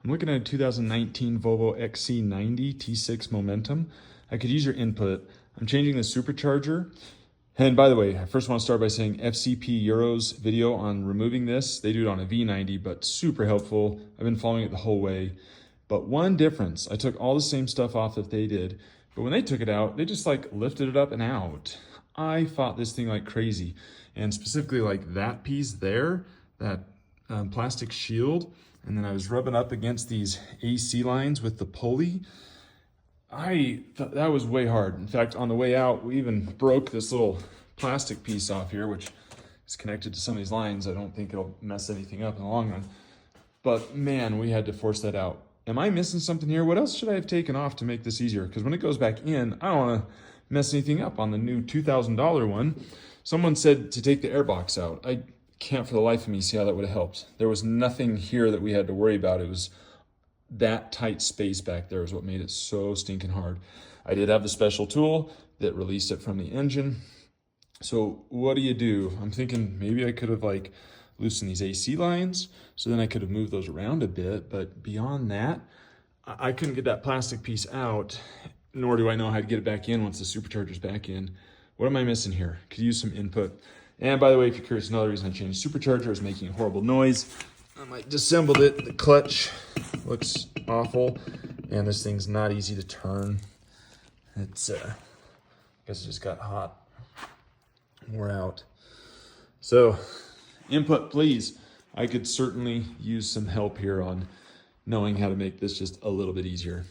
I'm looking at a 2019 Volvo XC90 T6 Momentum. I could use your input. I'm changing the supercharger. And by the way, I first want to start by saying FCP Euro's video on removing this. They do it on a V90, but super helpful. I've been following it the whole way. But one difference, I took all the same stuff off that they did, but when they took it out, they just like lifted it up and out. I fought this thing like crazy. And specifically like that piece there, that plastic shield, and then I was rubbing up against these AC lines with the pulley. I thought that was way hard. In fact, on the way out, we even broke this little plastic piece off here, which is connected to some of these lines. I don't think it'll mess anything up in the long run. But man, we had to force that out. Am I missing something here? What else should I have taken off to make this easier? Because when it goes back in, I don't want to mess anything up on the new $2,000 one. Someone said to take the airbox out. I can't for the life of me see how that would have helped. There was nothing here that we had to worry about. It was that tight space back there is what made it so stinking hard. I did have the special tool that released it from the engine. So what do? I'm thinking maybe I could have like loosened these AC lines, so then I could have moved those around a bit. But beyond that, I couldn't get that plastic piece out, nor do I know how to get it back in once the supercharger's back in. What am I missing here? Could use some input. And by the way, if you're curious, another reason I changed supercharger is making a horrible noise. I disassembled it. The clutch looks awful, and this thing's not easy to turn. It's I guess it just got hot, wore out. So input, please. I could certainly use some help here on knowing how to make this just a little bit easier.